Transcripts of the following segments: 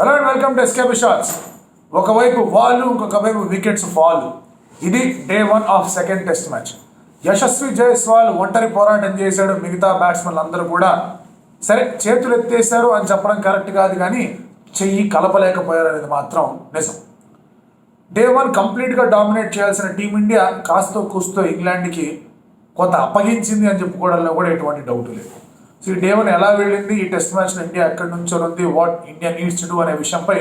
Hello and welcome to SKB shots. ఒకవైపు వాళ్ళు, ఇంకొక వైపు వికెట్స్ ఫాల్. ఇది day 1 of second test match. Yashasvi Jaiswal ఒంటరి పోరాటం చేశాడు. మిగతా బ్యాట్స్మెన్లు అందరూ కూడా సరే చేతులు ఎత్తేశారు అని చెప్పడం కరెక్ట్ కాదు, కానీ చెయ్యి కలపలేకపోయారు అనేది మాత్రం నిజం. డే 1 కంప్లీట్గా డామినేట్ చేయాల్సిన టీమిండియా కాస్తో కూస్తో ఇంగ్లాండ్కి కొంత అప్పగించింది అని చెప్పుకోవడంలో కూడా ఎటువంటి డౌట్ లేదు. సో ఈ డే 1 ఎలా వెళ్ళింది, ఈ టెస్ట్ మ్యాచ్లో ఇండియా ఎక్కడి నుంచి ఉంది, what India needs to do అనే విషయంపై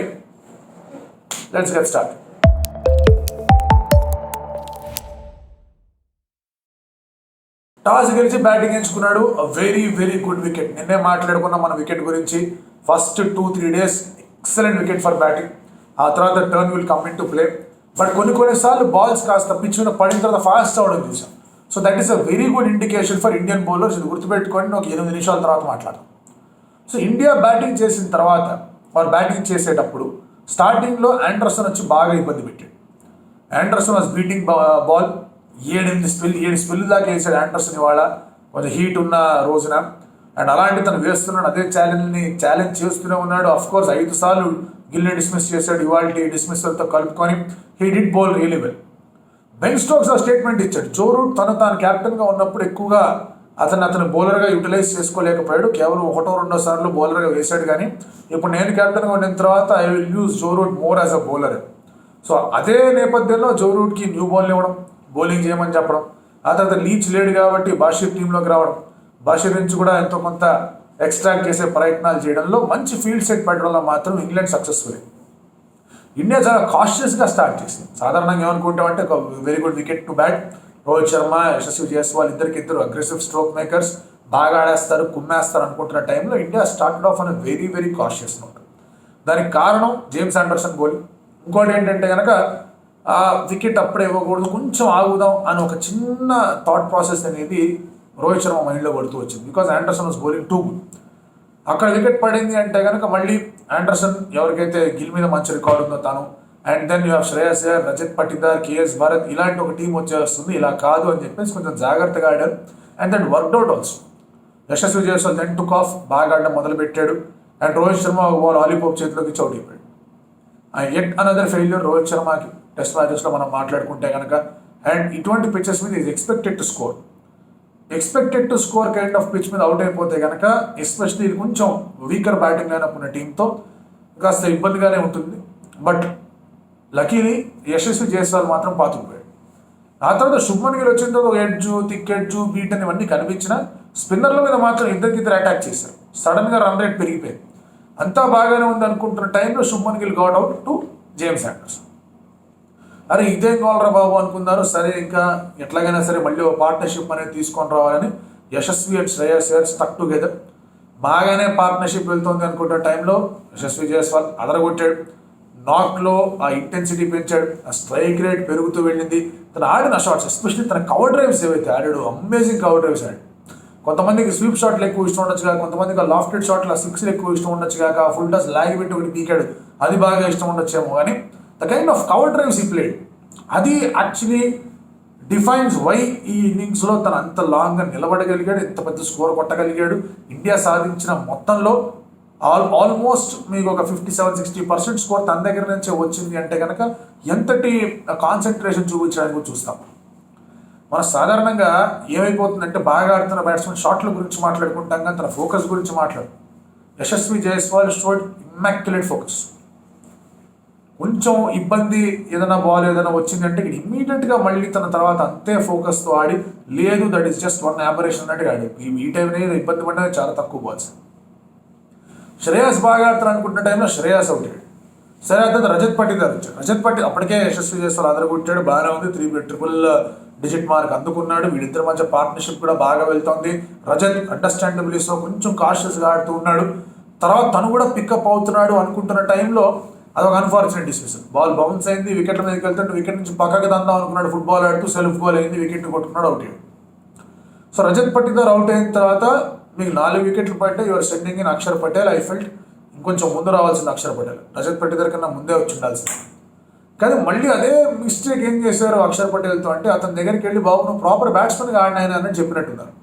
లెట్స్ గెట్ స్టార్ట్. టాస్ గెలిచి బ్యాటింగ్ ఎంచుకున్నాడు. Very very good wicket. నిన్నే మాట్లాడుకున్న మన వికెట్ గురించి. First 2-3 days excellent wicket for batting. ఆ తర్వాత turn will come in to play. But కొన్నిసార్లు బాల్స్ కాస్త పిచ్ మీద పడిన తర్వాత ఫాస్ట్ అవడం చూసాం. So that is a very good indication for Indian bowlers. ఇది గుర్తుపెట్టుకొని ఒక 8 నిమిషాల తర్వాత మాట్లాడదాం. సో ఇండియా బ్యాటింగ్ చేసిన తర్వాత వారు బ్యాటింగ్ చేసేటప్పుడు స్టార్టింగ్లో ఆండర్సన్ వచ్చి బాగా ఇబ్బంది పెట్టాడు. Anderson was beating ball. 7 spill దాకా వేసాడు ఆండర్సన్ ఇవాళ, కొంచెం హీట్ ఉన్న రోజున. అండ్ అలాంటి తను వేస్తున్నాడు, అదే ఛాలెంజ్ చేస్తూనే ఉన్నాడు. అఫ్ కోర్స్ 5 సార్లు గిల్ని డిస్మిస్ చేశాడు. ఇవాళ డిస్మిస్తో కలుపుకొని he did bowl really well. Ben Stokes ఆ స్టేట్మెంట్ ఇచ్చాడు. జో రూట్ తాను కెప్టెన్గా ఉన్నప్పుడు ఎక్కువగా అతను బౌలర్గా యూటిలైజ్ చేసుకోలేకపోయాడు. కేవలం 1-2 సార్లు బౌలర్గా వేశాడు. కానీ ఇప్పుడు నేను కెప్టెన్గా ఉన్న తర్వాత I will use Joe Root more as a bowler. So అదే నేపథ్యంలో జో రూట్కి న్యూ బాల్ ఇవ్వడం, బౌలింగ్ చేయమని చెప్పడం. ఆ తర్వాత లీచ్ లేడు కాబట్టి బాషీర్ టీంలోకి రావడం, బాషీర్ నుంచి కూడా ఎంతో కొంత ఎక్స్ట్రాక్ట్ చేసే ప్రయత్నాలు చేయడంలో మంచి ఫీల్డ్ సెట్ పెట్టడంలో మాత్రం ఇంగ్లాండ్ సక్సెస్ఫుల్. ఇండియా చాలా కాషియస్గా స్టార్ట్ చేసింది. సాధారణంగా ఏమనుకుంటామంటే ఒక very good wicket to bat. Rohit Sharma, Yashasvi Jaiswal ఇద్దరు అగ్రెసివ్ స్ట్రోక్ మేకర్స్, బాగా ఆడేస్తారు, కుమ్మేస్తారు అనుకుంటున్న టైంలో ఇండియా స్టార్టెడ్ ఆఫ్ అన్ వెరీ వెరీ కాషియస్ నోట్. దానికి కారణం జేమ్స్ ఆండర్సన్ బౌలింగ్. ఇంకోటి ఏంటంటే కనుక ఆ వికెట్ అప్పుడే ఇవ్వకూడదు, కొంచెం ఆగుదాం అని ఒక చిన్న థాట్ ప్రాసెస్ అనేది రోహిత్ శర్మ మైండ్లో పడుతూ వచ్చింది. Because Anderson was bowling too good. అక్కడ వికెట్ పడింది అంటే కనుక మళ్ళీ ఆండర్సన్ ఎవరికైతే గిల్ మీద మంచి రికార్డు ఉందో తను, and then you have Shreyas Iyer, Rajat Patidar, K S Bharat, ఇలాంటి ఒక టీం వచ్చేస్తుంది. ఇలా కాదు అని చెప్పేసి కొంచెం జాగ్రత్తగా ఆడారు. And that work out also. Yashasvi Jaiswal then took off, బాగా ఆడడం మొదలుపెట్టాడు. అండ్ రోహిత్ శర్మ ఒక బాల్ ఆలీపోప్ చేతిలోకి చౌట్ అయిపోయాడు. ఎట్ అనదర్ ఫెయిల్యూర్ రోహిత్ శర్మకి టెస్ట్ మ్యాచెస్లో మనం మాట్లాడుకుంటే కనుక. అండ్ ఇటువంటి పిచ్చెస్ మీద is expected to score kind of pitch మీద అవుట్ అయిపోతే కనుక, ఎస్పెషల్లీ ఇది కొంచెం వీకర్ బ్యాటింగ్ లైనప్ ఉన్న టీంతో కాస్త ఇబ్బందిగానే ఉంటుంది. బట్ లకీలీ యశస్వి జైస్వాల్ మాత్రం పాతుకుపోయాడు. ఆ తర్వాత శుభ్మన్ గిల్ వచ్చిన తర్వాత ఎడ్జు, థిక్ ఎడ్జు, బీట్ అని ఇవన్నీ కనిపించిన స్పిన్నర్ల మీద మాత్రం ఇద్దరు అటాక్ చేశారు. సడన్గా రన్ రేట్ పెరిగిపోయింది. అంతా బాగానే ఉంది అనుకుంటున్న టైంలో Shubman Gill got out to James Anderson. అరే ఇదేం కావాలరా బాబు అనుకున్నారు. సరే ఇంకా ఎట్లాగైనా సరే మళ్ళీ ఒక పార్ట్నర్షిప్ అనేది తీసుకొని రావాలని Yashasvi and Shreyas Iyer stuck together. బాగానే పార్ట్నర్షిప్ వెళ్తుంది అనుకుంటున్న టైంలో యశస్వి జైస్వాల్ అదరగొట్టాడు. నాక్లో ఆ ఇంటెన్సిటీ పెంచాడు, ఆ స్ట్రైక్ రేట్ పెరుగుతూ వెళ్ళింది. తను ఆడిన షాట్స్, ఎస్పెషల్లీ తన కవర్ డ్రైవ్స్ ఏవైతే ఆడాడు, అమేజింగ్ కవర్ డ్రైవ్స్ ఆడాడు. కొంతమందికి స్వీప్ షాట్లు ఎక్కువ ఇష్టం ఉండొచ్చు కాక, కొంతమందికి ఆ లాఫ్టెడ్ షాట్లు ఆ సిక్స్లు ఎక్కువ ఇష్టం ఉండొచ్చు కాక, ఫుల్ టాస్ లాగి పెట్టి ఒకటి పీకాడు, అది బాగా ఇష్టం ఉండొచ్చేమో. కానీ the kind of cover drives ఈ ప్లేడ్, అది యాక్చువల్లీ డిఫైన్స్ వై ఈ ఇన్నింగ్స్లో తను అంత లాంగ్గా నిలబడగలిగాడు, ఇంత పెద్ద స్కోర్ కొట్టగలిగాడు. ఇండియా సాధించిన మొత్తంలో ఆల్మోస్ట్ మీకు ఒక 57-60% స్కోర్ తన దగ్గర నుంచే వచ్చింది అంటే కనుక ఎంతటి కాన్సన్ట్రేషన్ చూపించడానికి చూస్తాం. మన సాధారణంగా ఏమైపోతుందంటే బాగా ఆడుతున్న బ్యాట్స్మెన్ షాట్ల గురించి మాట్లాడుకుంటాం కానీ తన ఫోకస్ గురించి మాట్లాడు. Yashasvi Jaiswal showed Immaculate focus. కొంచెం ఇబ్బంది ఏదైనా బాల్ ఏదైనా వచ్చిందంటే ఇక్కడ ఇమ్మీడియట్గా మళ్ళీ తన తర్వాత అంతే ఫోకస్తో ఆడి, లేదు దట్ ఈస్ జస్ట్ వన్ యాబరేషన్ అన్నట్టుగా ఆడి. ఈ టైం అనేది ఇబ్బంది పడినది చాలా తక్కువ బాల్స్. శ్రేయస్ బాగా ఆడుతారు అనుకుంటున్న టైంలో శ్రేయస్ అవుట్ అయ్యాడు. సరే తర్వాత రజత్ పటిదార్ వచ్చాడు. రజత్ పటి అప్పటికే యశస్వి జైస్వాల్ అదరగొట్టాడు, బాగానే ఉంది, 3 డిజిట్ మార్క్ అందుకున్నాడు. వీళ్ళిద్దరి మధ్య పార్ట్నర్షిప్ కూడా బాగా వెళ్తోంది. రజత్ అండర్స్టాండబుల్లీ సో కొంచెం కాషియస్గా ఆడుతూ ఉన్నాడు. తర్వాత తను కూడా పికప్ అవుతున్నాడు అనుకుంటున్న టైంలో అదొక అన్ఫార్చునేట్ డిస్మిస్. బాల్ బౌన్స్ అయింది, వికెట్ల మీదకి వెళ్తుంటే వికెట్ నుంచి పక్కకి దందాం అనుకున్నాడు, ఫుట్బాల్ ఆడుతూ సెల్ఫ్ గోల్ అయింది, వికెట్ కొట్టుకున్నాడు, అవుట్ అయ్యాడు. సో రజత్ పటిదార్ అవుట్ అయిన తర్వాత మీకు 4 వికెట్లు పడ్డాయి. Your sending in Axar Patel. I felt ఇంకొంచెం ముందు రావాల్సింది అక్షర్ పటేల్. రజత్ పటిదార్ కన్నా ముందే వచ్చి ఉండాల్సింది. కానీ మళ్ళీ అదే మిస్టేక్ ఏం చేశారు అక్షర్ పటేల్తో అంటే, అతని దగ్గరికి వెళ్ళి బాబు నువ్వు ప్రాపర్ బ్యాట్స్మెన్గా ఆడినాయని అని చెప్పినట్టున్నారు,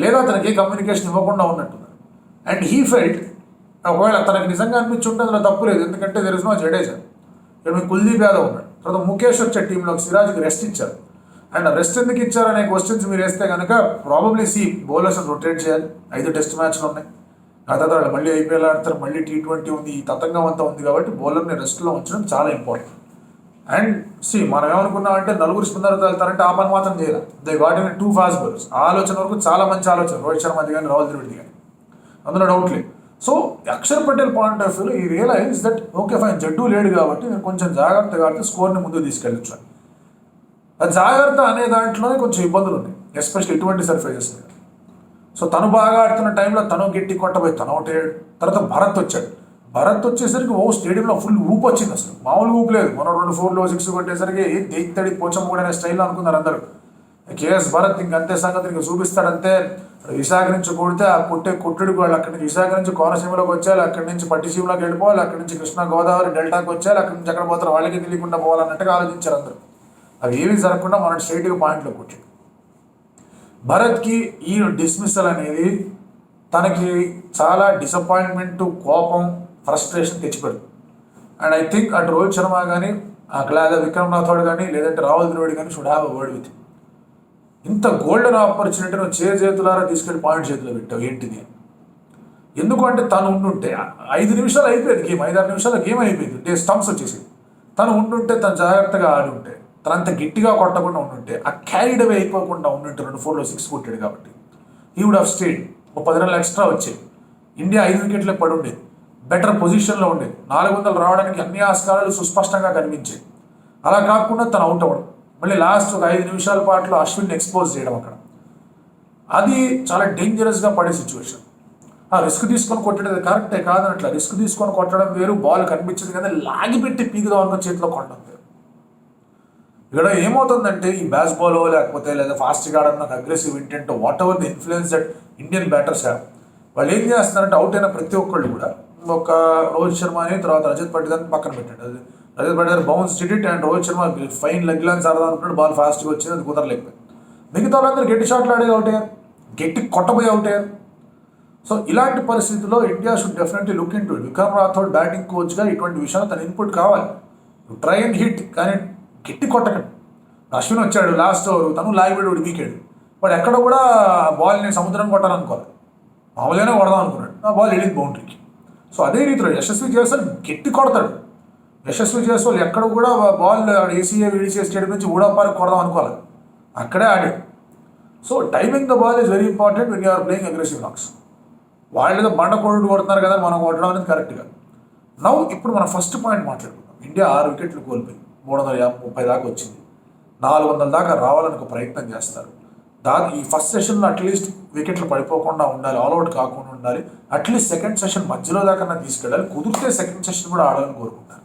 లేదా అతనికి కమ్యూనికేషన్ ఇవ్వకుండా ఉన్నట్టున్నారు. అండ్ హీ ఫెల్ట్ ఒకవేళ తనకి నిజంగా అనిపించుంటే అందులో తప్పు లేదు, ఎందుకంటే దెర్ ఇస్ నో జడేజా. ఇక్కడ మీకు కుల్దీప్ యాదవ్ ఉన్నాడు, తర్వాత ముఖేష్ వచ్చే టీంలోకి సిరాజ్కి రెస్ట్ ఇచ్చారు. అండ్ రెస్ట్ ఎందుకు ఇచ్చారనే క్వశ్చన్స్ మీరు వేస్తే కనుక ప్రాబబ్లీ బౌలర్స్ రొటేట్ చేయాలి. 5 టెస్ట్ మ్యాచ్లు ఉన్నాయి, ఆ తర్వాత వాళ్ళు మళ్ళీ ఐపీఎల్ ఆడతారు, మళ్ళీ T20 ఉంది, ఈ తతంగం అంతా ఉంది కాబట్టి బౌలర్ని రెస్ట్లో ఉంచడం చాలా ఇంపార్టెంట్. అండ్ మనం ఏమనుకున్నాం అంటే నలుగురు స్పిన్నర్తో వెళ్తారంటే ఆ పని మాత్రం చేయాలి. They got in 2 fast bowlers. ఆ ఆలోచన వరకు చాలా మంచి ఆలోచన, రోహిత్ శర్మది కానీ రాహుల్ ద్రవిడ్ది కానీ, అందులో డౌట్ లేదు. So Axar Patel point of వ్యూలో ఈ realize that okay fine, Jaddu లేడు కాబట్టి నేను కొంచెం జాగ్రత్తగా ఆడితే స్కోర్ని ముందుకు తీసుకెళ్ళచ్చు. ఆ జాగ్రత్త అనే దాంట్లోనే కొంచెం ఇబ్బందులు ఉన్నాయి, ఎస్పెషల్లీ ఇటువంటి సర్ఫేసెస్ మీద. సో తను బాగా ఆడుతున్న టైంలో తను గట్టి కొట్టబోయి తను అవుట్ అయ్యాడు. తర్వాత భరత్ వచ్చాడు. భరత్ వచ్చేసరికి స్టేడియంలో ఫుల్ ఊపు వచ్చింది, అసలు మామూలు ఊపు లేదు. మనం 2 4 6 కొట్టేసరికి దేక్తడి పోచమ్మూడ అనే స్టైల్లో అనుకున్నారు అందరూ. కేఎస్ భరత్ ఇంకంతే సంగతి ఇంకా చూపిస్తాడంతే. విశాఖ నుంచి కొడితే ఆ కొట్టుడు వాళ్ళు అక్కడి నుంచి విశాఖ నుంచి కోనసీమలోకి వచ్చేయాలి, అక్కడి నుంచి పట్టిసీమలోకి వెళ్ళిపోవాలి, అక్కడి నుంచి కృష్ణా గోదావరి డెల్టాకి వచ్చేయాలి, అక్కడి నుంచి ఎక్కడ పోతారు వాళ్ళకి తెలియకుండా పోవాలన్నట్టుగా ఆలోచించారు అందరూ. అవి ఏమీ జరగకుండా మనం స్ట్రైట్గా పాయింట్లో కొట్టాడు. భరత్కి ఈ డిస్మిస్సల్ అనేది తనకి చాలా డిసప్పాయింట్మెంట్, కోపం, ఫ్రస్ట్రేషన్ తెచ్చిపెడుతుంది. అండ్ ఐ థింక్ అటు రోహిత్ శర్మ కానీ లేదా విక్రమ్ రాథోడ్ కానీ లేదంటే రాహుల్ ద్రవిడ్ కానీ should have a word with. ఇంత గోల్డెన్ ఆపర్చునిటీ నువ్వు చేతులారా తీసుకెళ్ళి పాయింట్ చేతిలో పెట్టావు ఏంటిది? ఎందుకంటే తను ఉండుంటే 5 నిమిషాలు అయిపోయింది గేమ్, 5-6 నిమిషాల గేమ్ అయిపోయింది, స్టంప్స్ వచ్చేసి. తను ఉండుంటే, తను జాగ్రత్తగా ఆడి ఉంటే, తను అంత గట్టిగా కొట్టకుండా ఉండుంటే, ఆ క్యారీడ్ అవే అయిపోకుండా ఉండుంటే 2 4 6 కొట్టాడు కాబట్టి హీ వుడ్ హావ్ స్టేడ్. 10 రన్లు ఎక్స్ట్రా వచ్చేది, ఇండియా 5 వికెట్లే పడి ఉండేది, బెటర్ పొజిషన్లో ఉండేది, 400 రావడానికి అన్ని ఆస్కారాలు సుస్పష్టంగా కనిపించేది. అలా కాకుండా తను అవుట్ అవ్వడం, మళ్ళీ లాస్ట్ ఒక 5 నిమిషాల పాటులో అశ్విన్ ఎక్స్పోజ్ చేయడం, అక్కడ అది చాలా డేంజరస్గా పడే సిచ్యువేషన్. ఆ రిస్క్ తీసుకొని కొట్టడం కరెక్టే కాదనట్లా, రిస్క్ తీసుకొని కొట్టడం వేరు, బాల్ కనిపించింది కదా లాగిపెట్టి పీకుదాం అనుకుని చేతిలో కొట్టడం వేరు. ఇక్కడ ఏమవుతుందంటే ఈ బ్యాస్ బాల్ లేకపోతే లేదా ఫాస్ట్గా ఆడడం, నాకు aggressive intent, what ever the influence that Indian batters have, వాళ్ళు ఏం చేస్తున్నారంటే అవుట్ అయిన ప్రతి ఒక్కళ్ళు కూడా ఒక రోహిత్ శర్మ అని తర్వాత రజత్ పటిదార్ని పక్కన పెట్టాడు. అది Rajat Patidar bounce did and Rohit Sharma fine leg lines ఆడదాం అనుకున్నాడు, బాల్ ఫాస్ట్గా వచ్చింది, అది కుదరలేకపోయింది. మిగతా వాళ్ళందరూ గట్టి షాట్లు ఆడేది అవుట్ అయ్యారు, గట్టి కొట్టబోయి అవుట్ అయ్యారు. సో ఇలాంటి పరిస్థితుల్లో India should definitely look in to it. Vikram Rathod batting కోచ్గా ఇటువంటి విషయాలు తన ఇన్పుట్ కావాలి. ట్రై అండ్ హిట్, కానీ గట్టి కొట్టకండి. అశ్విన్ వచ్చాడు లాస్ట్ ఓవర్, తను లాగిపెట్టి వీకాడు, వాడు ఎక్కడ కూడా బాల్ని సముద్రం కొట్టాలనుకోవాలి, మామూలుగానే కొడదాం అనుకున్నాడు, ఆ బాల్ వెళ్ళింది బౌండరీకి. సో అదే రీతిలో యశస్వి జైస్వాల్ గట్టి కొడతాడు. యశస్వి జైస్వాల్ ఎక్కడ కూడా బాల్ ఏసీఏ విడిసే స్టేడియం నుంచి ఊడాపారికి కొడదాం అనుకోవాలి, అక్కడే ఆడాడు. So timing the ball is very important when you're playing aggressive knocks. వాళ్ళు బండ కొడు కొడుతున్నారు కదా, మనం కొట్టడం అనేది కరెక్ట్గా. నౌ ఇప్పుడు మనం ఫస్ట్ పాయింట్ మాట్లాడుకుందాం. ఇండియా 6 వికెట్లు కోల్పోయి 330 దాకా వచ్చింది, 400 దాకా రావాలని ఒక ప్రయత్నం చేస్తారు. ఈ ఫస్ట్ సెషన్లో అట్లీస్ట్ వికెట్లు పడిపోకుండా ఉండాలి, ఆల్అౌట్ కాకుండా ఉండాలి, అట్లీస్ట్ సెకండ్ సెషన్ మధ్యలో దాకా తీసుకెళ్ళాలి, కుదిరితే సెకండ్ సెషన్ కూడా ఆడాలని కోరుకుంటారు.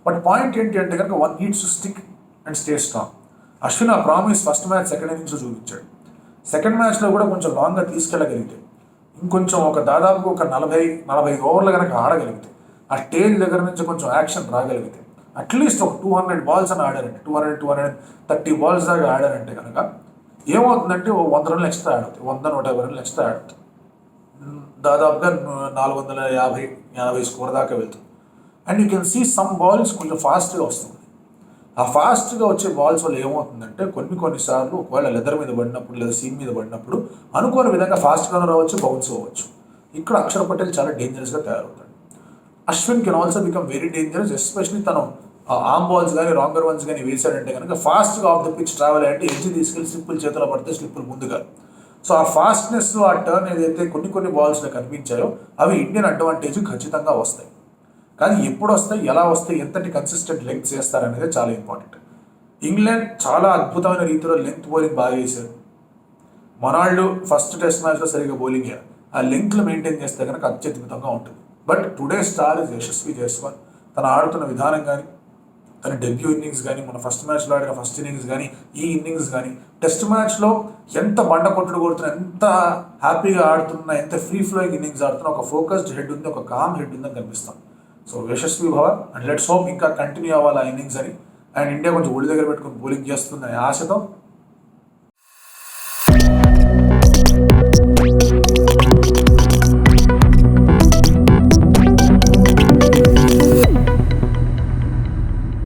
బట్ పాయింట్ ఏంటి అంటే కనుక one needs to stick and stay strong. Ashwin ఆ ప్రామిస్ ఫస్ట్ మ్యాచ్ సెకండ్ ఇన్నింగ్స్లో చూపించాడు. సెకండ్ మ్యాచ్లో కూడా కొంచెం లాంగ్గా తీసుకెళ్ళగలిగితే, ఇంకొంచెం ఒక దాదాపు ఒక 40-45 ఓవర్లు కనుక ఆడగలిగితే, ఆ టేల్ దగ్గర నుంచి కొంచెం యాక్షన్ రాగలిగితే, అట్లీస్ట్ ఒక 200 బాల్స్ అని ఆడారంటే, 230 బాల్స్ దాకా ఆడారంటే కనుక ఏమవుతుందంటే 100 రన్లు ఎక్స్ట్రా ఆడుతుంది, 100-150 రన్లు ఎక్స్ట్రా ఆడుతుంది, దాదాపుగా 450 స్కోర్ దాకా వెళ్తుంది. And you can see some balls కొంచెం ఫాస్ట్గా వస్తుంది. ఆ ఫాస్ట్గా వచ్చే బాల్స్ వల్ల ఏమవుతుందంటే కొన్నిసార్లు ఒకవేళ లెదర్ మీద పడినప్పుడు లేదా సీమ్ మీద పడినప్పుడు అనుకోని విధంగా ఫాస్ట్గానే రావచ్చు, బౌన్స్ అవ్వచ్చు. ఇక్కడ అక్షర్ పటేల్ చాలా డేంజరస్గా తయారవుతాడు. Ashwin can also become very dangerous, especially తను ఆర్మ్ బాల్స్ కానీ రాంగర్ వన్స్ కానీ వేసాడంటే కనుక ఫాస్ట్గా ఆఫ్ ద పిచ్ ట్రావెల్ అంటే ఎడ్జ్ తీసుకెళ్ళి స్లిప్పులు చేతిలో పడితే స్లిప్పులు ముందుగా. సో ఆ ఫాస్ట్నెస్, ఆ టర్న్ ఏదైతే కొన్ని బాల్స్లో కనిపించాయో అవి ఇండియన్ అడ్వాంటేజ్ ఖచ్చితంగా వస్తాయి. కానీ ఎప్పుడు వస్తాయి, ఎలా వస్తాయి, ఎంతటి కన్సిస్టెంట్ లెంగ్త్ చేస్తారనేది చాలా ఇంపార్టెంట్. ఇంగ్లాండ్ చాలా అద్భుతమైన రీతిలో లెంగ్త్ బౌలింగ్ బాగా వేశారు. మనవాళ్ళు ఫస్ట్ టెస్ట్ మ్యాచ్లో సరిగ్గా బౌలింగ్ చేయాలి, ఆ లెంగ్త్లు మెయింటైన్ చేస్తే కనుక అత్యద్భుతంగా ఉంటుంది. But today star is Yashasvi Jaiswal. తను ఆడుతున్న విధానం కానీ, తన డెబ్యూ ఇన్నింగ్స్ కానీ, మన ఫస్ట్ మ్యాచ్లో ఆడిన ఫస్ట్ ఇన్నింగ్స్ కానీ, ఈ ఇన్నింగ్స్ కానీ, టెస్ట్ మ్యాచ్లో ఎంత బండ కొట్టుడు కొడుతున్నా, ఎంత హ్యాపీగా ఆడుతున్నా, ఎంత ఫ్రీ ఫ్లోయింగ్ ఇన్నింగ్స్ ఆడుతున్నా, ఒక ఫోకస్డ్ హెడ్ ఉంది, ఒక కామ్ హెడ్ ఉందని కనిపిస్తాం. సో యశస్వి భవ అండ్ లెట్స్ హోప్ ఇంకా కంటిన్యూ అవ్వాలి ఆ ఇన్నింగ్స్ అని. అండ్ ఇండియా కొంచెం ఒడి దగ్గర పెట్టుకుని బౌలింగ్ చేస్తుందనే ఆశతో